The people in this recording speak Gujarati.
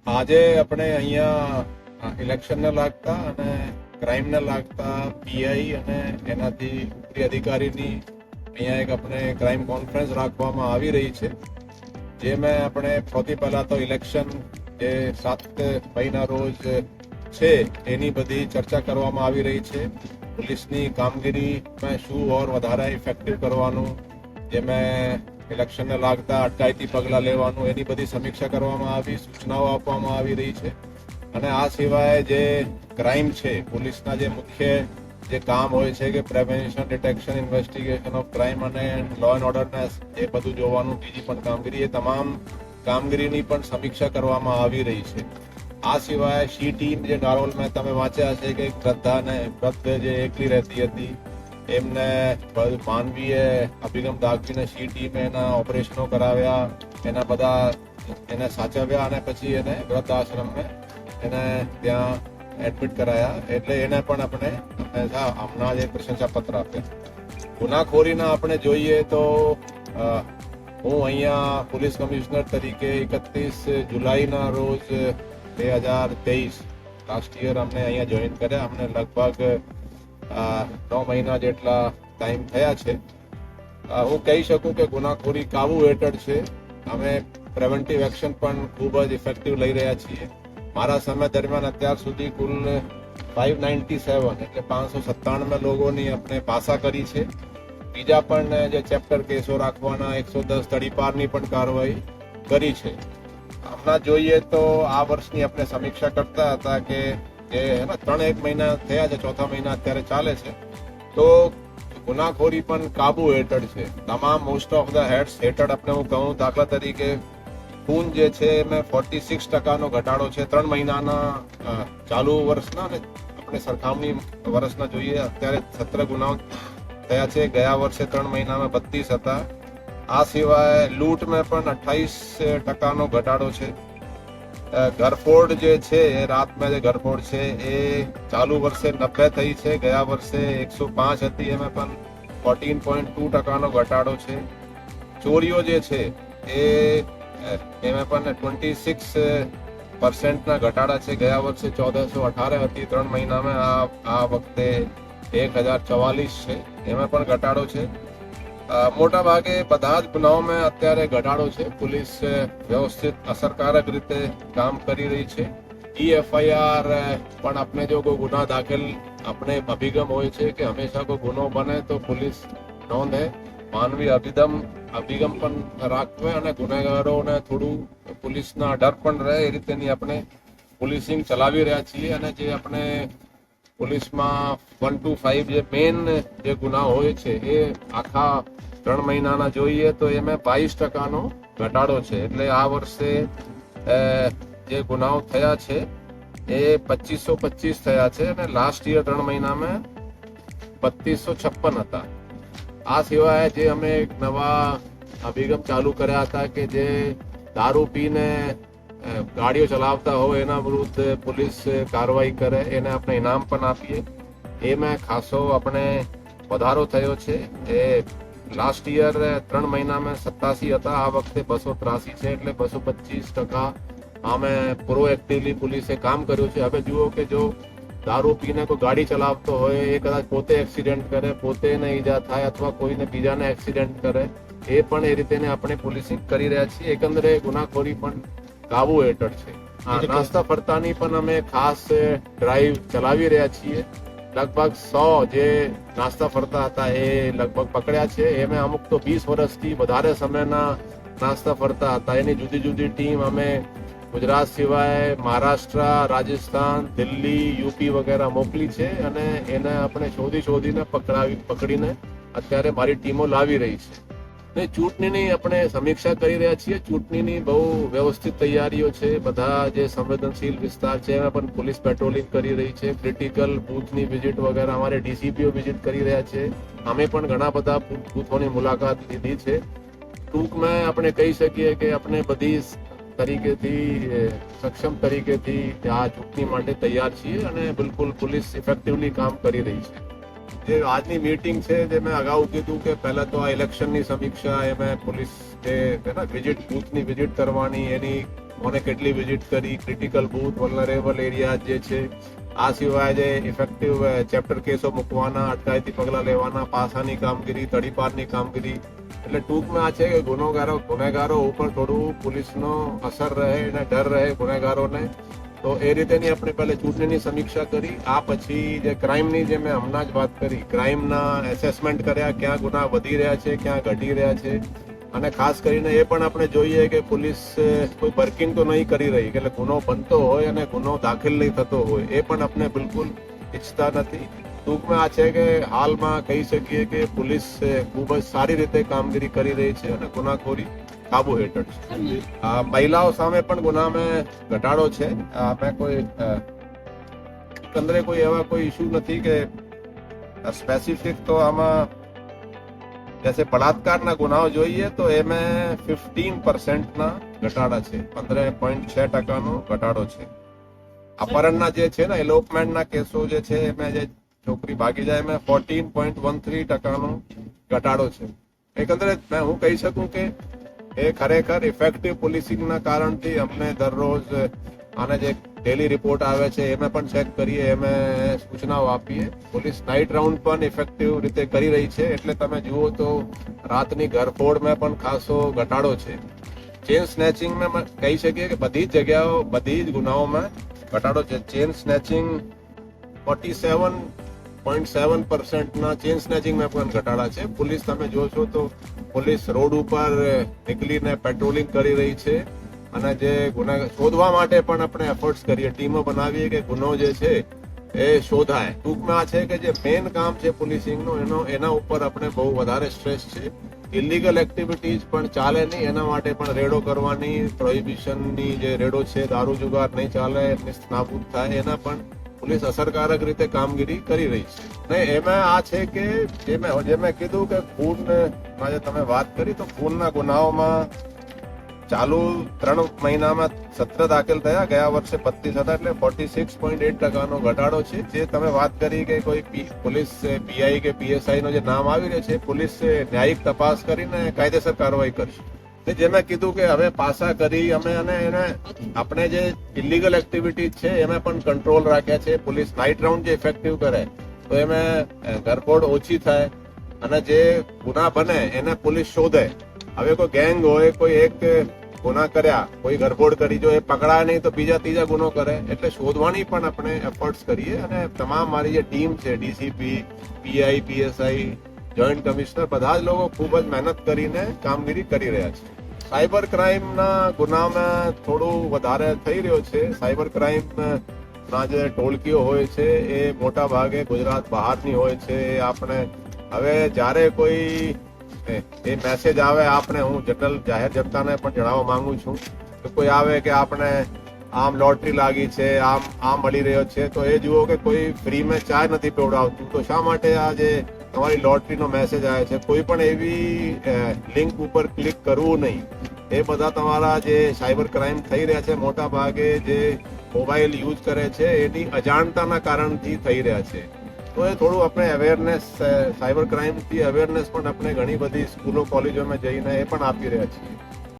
આજે આપણે અહીંયા ઇલેક્શનને લાગતા અને ક્રાઇમને લાગતા પીઆઈ અને એનાથી ઉપરી અધિકારીની અહીંયા એક આપણે ક્રાઇમ કોન્ફરન્સ રાખવામાં આવી રહી છે, જેમાં આપણે સૌથી પહેલા તો ઇલેક્શન જે 7 મઈના રોજ છે એની બધી ચર્ચા કરવામાં આવી રહી છે. પોલીસની કામગીરીમાં શું ઓર વધારે ઇફેક્ટિવ કરવાનું, જેમાં ઇલેક્શનને લાગતા અટકાયતી પગલાં લેવાનું, એની બધી સમીક્ષા કરવામાં આવી, સૂચનાઓ આપવામાં આવી રહી છે. અને આ સિવાય જે ક્રાઇમ છે, પોલીસના જે મુખ્ય જે કામ હોય છે કે prevention, detection, investigation of crime અને લો એન્ડ ઓર્ડરનેસ એ બધું જોવાનું, બીજી પણ કામગીરી, એ તમામ કામગીરીની પણ સમીક્ષા કરવામાં આવી રહી છે. આ સિવાય શી ટીમ જે નારોલમાં તમે વાંચ્યા હશે કે વૃદ્ધ જે એકલી રહેતી હતી એમને માનવીય અભિગમ દાખવીને શી ટીમે એના ઓપરેશનો કરાવ્યા, એના બધા એને સાચવ્યા અને પછી એને વૃદ્ધ આશ્રમને એને ત્યાં એડમિટ કરાયા. એટલે એને પણ આપણે હમણાં જ એક પ્રશંસા પત્ર આપ્યા. ગુનાખોરીના આપણે જોઈએ તો હું અહીંયા પોલીસ કમિશનર તરીકે 31 જુલાઈના રોજ 2023 લાસ્ટ યર અમને અહીંયા જોઈન કર્યા. અમને લગભગ 9 મહિના જેટલા ટાઈમ થયા છે. હું કહી શકું કે ગુનાખોરી કાબુ હેઠળ છે. અમે પ્રિવેન્ટિવ એક્શન પણ ખૂબ જ ઇફેક્ટિવ લઈ રહ્યા છીએ. મારા સમય દરમિયાન અત્યાર સુધી કુલ 597 એટલે 597 લોકોની આપણે પાસા કરી છે. બીજા પણ જે ચેપ્ટર કેસો રાખવાના 110 તડીપારની પણ કાર્યવાહી કરી છે. હમણાં જોઈએ તો આ વર્ષની આપણે સમીક્ષા કરતા હતા કે જે 3 મહિના થયા છે, ચોથા મહિના અત્યારે ચાલે છે, તો ગુનાખોરી પણ કાબુ હેઠળ છે. તમામ મોસ્ટ ઓફ ધ હેડ્સ હેઠળ આપણે હું કહું, દાખલા તરીકે ખૂન જે છે એમાં 46% ઘટાડો છે 3 મહિનાના ચાલુ વર્ષના, અને આપણે સરખામણી વર્ષના જોઈએ અત્યારે 17 ગુનાઓ થયા છે. ગયા વર્ષે 3 મહિનામાં 32 હતા. આ સિવાય લૂંટમાં પણ 28% ઘટાડો છે. ઘરફોડ જે છે એ રાતમાં જે ઘરફોડ છે એ ચાલુ વર્ષે 90 થઈ છે, ગયા વર્ષે 105 હતી, એમાં પણ 14.2% ઘટાડો છે. ચોરીઓ જે છે એમાં પણ 26% ઘટાડા છે. ગયા વર્ષે 1418 હતી 3 મહિનામાં, આ વખતે 1044 છે, એમાં પણ ઘટાડો છે. મોટા ભાગે બધા જ ગુનાઓમાં અત્યારે ઘટાડો છે. પોલીસ વ્યવસ્થિત અસરકારક રીતે કામ કરી રહી છે. EFIR પણ આપણે જો કોઈ ગુના દાખલ આપણે અભિગમ હોય છે કે હંમેશા કોઈ ગુનો બને તો પોલીસ નોંધે, માનવી અભિગમ પણ રાખવે અને ગુનેગારોને થોડું પોલીસના ડર પણ રહે, એ રીતેની આપણે પોલીસિંગ ચલાવી રહ્યા છીએ. અને જે આપણે પોલીસમાં 1 to 5 જે મેઇન જે ગુના હોય છે એ આખા 3 મહિનાના જોઈએ તો એમાં 22%નો ઘટાડો છે. એટલે આ વર્ષે જે ગુનાઓ થયા છે એ 2525 થયા છે અને લાસ્ટ યર 3 મહિનામાં 3256 હતા. આ સિવાય જે અમે એક નવા અભિગમ ચાલુ કર્યા હતા કે જે દારૂ પીને ગાડીઓ ચલાવતા હોય એના વિરુદ્ધ પોલીસ કાર્યવાહી કરે, એને આપણે ઇનામ પણ આપીએ. એમાં ખાસો આપણે વધારો થયો છે. એ લાસ્ટ યર 3 મહિનામાં 87 હતા, આ વખતે 283 છે, એટલે 225% આમે પ્રોએક્ટિવલી પોલીસે કામ કર્યું છે. હવે જુઓ કે જો દારૂ પીને કોઈ ગાડી ચલાવતો હોય, એ કદાચ પોતે એક્સિડન્ટ કરે, પોતે એને ઈજા થાય અથવા કોઈને બીજાને એક્સિડન્ટ કરે, એ પણ એ રીતે આપણે પોલીસિંગ કરી રહ્યા છીએ. એકંદરે ગુનાખોરી પણ કાબુ હેઠળ છે. નાસ્તા ફરતાની પણ અમે ખાસ ડ્રાઈવ ચલાવી રહ્યા છીએ. લગભગ 100 જે નાસ્તા ફરતા હતા એ લગભગ પકડ્યા છે. એમાં અમુક તો 20 વર્ષથી વધારે સમયના નાસ્તા ફરતા હતા. એની જુદી જુદી ટીમ અમે ગુજરાત સિવાય મહારાષ્ટ્ર, રાજસ્થાન, દિલ્હી, યુપી વગેરે મોકલી છે અને એને આપણે શોધીને પકડીને અત્યારે મારી ટીમો લાવી રહી છે. ને ચૂંટણીની આપણે સમીક્ષા કરી રહ્યા છીએ. ચૂંટણીની બહુ વ્યવસ્થિત તૈયારીઓ છે. બધા જે સંવેદનશીલ વિસ્તાર છે એમાં પણ પોલીસ પેટ્રોલિંગ કરી રહી છે. ક્રિટિકલ બૂથની વિઝિટ વગેરે અમારે ડીસીપીઓ વિઝિટ કરી રહ્યા છે. અમે પણ ઘણા બધા બૂથોની મુલાકાત લીધી છે. ટૂંકમાં આપણે કહી શકીએ કે આપણે બધી તરીકેથી સક્ષમ તરીકેથી આ ચૂંટણી માટે તૈયાર છીએ અને બિલકુલ પોલીસ ઇફેક્ટિવલી કામ કરી રહી છે. જે આજની મીટિંગ છે જે મેં અગાઉ કીધું કે પહેલા તો આ ઇલેક્શનની સમીક્ષા, એમાં પોલીસ જે વિઝિટ બૂથની વિઝિટ કરવાની, એની કોને કેટલી વિઝિટ કરી, ક્રિટિકલ બૂથ, વલ્નરેબલ એરિયા જે છે. આ સિવાય જે ઇફેક્ટિવ ચેપ્ટર કેસો મૂકવાના, અટકાયતી પગલાં લેવાના, પાસાની કામગીરી, તડીપારની કામગીરી. એટલે ટૂંકમાં આ છે કે ગુનેગારો ઉપર થોડું પોલીસનો અસર રહે અને ડર રહે ગુનેગારોને. તો એ રીતેની આપણે પહેલે ચૂંટણીની સમીક્ષા કરી. આ પછી જે ક્રાઇમની, જે મેં હમણાં જ વાત કરી, ક્રાઇમના એસેસમેન્ટ કર્યા, ક્યાં ગુના વધી રહ્યા છે, ક્યાં ઘટી રહ્યા છે. અને ખાસ કરીને એ પણ આપણે જોઈએ કે પોલીસ કોઈ બર્કિંગ તો નહીં કરી રહી, એટલે ગુનો બનતો હોય અને ગુનો દાખલ નહીં થતો હોય, એ પણ આપણે બિલકુલ ઈચ્છતા નથી. ટૂંકમાં આ છે કે હાલમાં કહી શકીએ કે પોલીસ ખૂબ જ સારી રીતે કામગીરી કરી રહી છે અને ગુનાખોરી કાબુ હેઠળ છે. મહિલાઓ સામે પણ ગુનામાં ઘટાડો છે. મેં કોઈ એકંદરે કોઈ એવા કોઈ ઇસ્યુ નથી કે સ્પેસિફિક. તો આમાં जैसे बलात्कार ना गुनाओ જોઈએ તો એમાં 15% ઘટાડા છે, 15.6% ઘટાડો છે. અપહરણના જે છે ને, એલોપમેન્ટના કેસો જે છે એમાં જે છોકરી ભાગી જાય એમાં 14.13% ઘટાડો છે. એકંદરે હું કહી શકું કે એ ખરેખર ઇફેક્ટિવ પોલીસિંગના કારણથી અમને દરરોજ આના જે ડેલી રિપોર્ટ આવે છે એમાં પણ ચેક કરીએ, એમાં સૂચનાઓ આપીએ. પોલીસ નાઇટ રાઉન્ડ પણ ઇફેક્ટિવ રીતે કરી રહી છે. એટલે તમે જુઓ તો રાતની ઘરફોડમાં પણ ખાસો ઘટાડો છે. ચેન સ્નેચિંગમાં કહી શકીએ કે બધી જ જગ્યાઓ, બધી જ ગુનાઓમાં ઘટાડો છે. ચેન સ્નેચિંગ 47.7% ચેન સ્નેચિંગમાં પણ ઘટાડા છે. પોલીસ તમે જોશો તો પોલીસ રોડ ઉપર નીકળીને પેટ્રોલિંગ કરી રહી છે અને જે ગુના શોધવા માટે પણ આપણે એફર્ટ્સ કરીએ, ટીમો બનાવીએ કે ગુનો જે છે એ શોધાય. ટૂંકમાં આ છે કે જે મેઇન કામ છે પોલીસિંગનું, એના ઉપર આપણે બહુ વધારે સ્ટ્રેસ છે. ઇલીગલ એક્ટિવિટીઝ પણ ચાલે નહીં, એના માટે પણ રેડો કરવાની, પ્રોહિબિશનની જે રેડો છે, દારૂ જુગાર નહીં ચાલે, નાબૂદ થાય, એના પણ પોલીસ અસરકારક રીતે કામગીરી કરી રહી છે. ને એમાં આ છે કે જે મેં કીધું કે ખૂનમાં જે તમે વાત કરી, તો ખૂનના ગુનાઓમાં ચાલુ 3 મહિનામાં 17 દાખલ થયા, ગયા વર્ષે 32 હતા, એટલે 46.8% ઘટાડો છે. જે તમે વાત કરી કે કોઈ પોલીસ પીઆઈ કે પીએસઆઈ નો જે નામ આવી રહ્યો છે, પોલીસ ન્યાયિક તપાસ કરીને કાયદેસર કાર્યવાહી કરશે. જે મેં કીધું કે હવે પાસા કરી અમે અને એને આપણે જે ઇલીગલ એક્ટિવિટીઝ છે એમાં પણ કંટ્રોલ રાખ્યા છે. પોલીસ નાઇટ રાઉન્ડ જે ઇફેક્ટિવ કરે તો એમાં ઘરફોડ ઓછી થાય અને જે ગુના બને એને પોલીસ શોધે. હવે કોઈ ગેંગ હોય, કોઈ એક ગુના કર્યા, કોઈ ગરફોડ કરી, જો એ પકડાય નહીં તો બીજા ત્રીજા ગુનો કરે. એટલે શોધવાની પણ આપણે એફર્ટ્સ કરીએ અને તમામ મારી જે ટીમ છે, DCP, PI, PSI, joint commissioner, બધા જ લોકો ખૂબ જ મહેનત કરીને કામગીરી કરી રહ્યા છે. સાયબર ક્રાઇમના ગુનામાં થોડું વધારે થઈ રહ્યો છે. સાયબર ક્રાઇમના જે ટોળકીઓ હોય છે એ મોટા ભાગે ગુજરાત બહારની હોય છે. આપણે હવે જ્યારે કોઈ એ મેસેજ આવે, આપણે હું જનરલ જાહેર જનતાને પણ જણાવવા માંગુ છું કે કોઈ આવે કે આપણે આમ લોટરી લાગી છે, આમ મળી રહ્યો છે, તો એ જુઓ કે કોઈ ફ્રીમાં ચાય નથી પીવડાવતું. તો શા માટે આ જે તમારી લોટરીનો મેસેજ આવે છે, કોઈ પણ એવી લિંક ઉપર ક્લિક કરવું નહીં. એ બધા તમારા જે સાયબર ક્રાઇમ થઈ રહ્યા છે, મોટા ભાગે જે મોબાઈલ યુઝ કરે છે એની અજાણતાના કારણથી થઈ રહ્યા છે. તો એ થોડું આપણે અવેરનેસ, સાયબર ક્રાઇમથી અવેરનેસ પણ આપણે ઘણી બધી સ્કૂલો, કોલેજોમાં જઈને એ પણ આપી રહ્યા છીએ.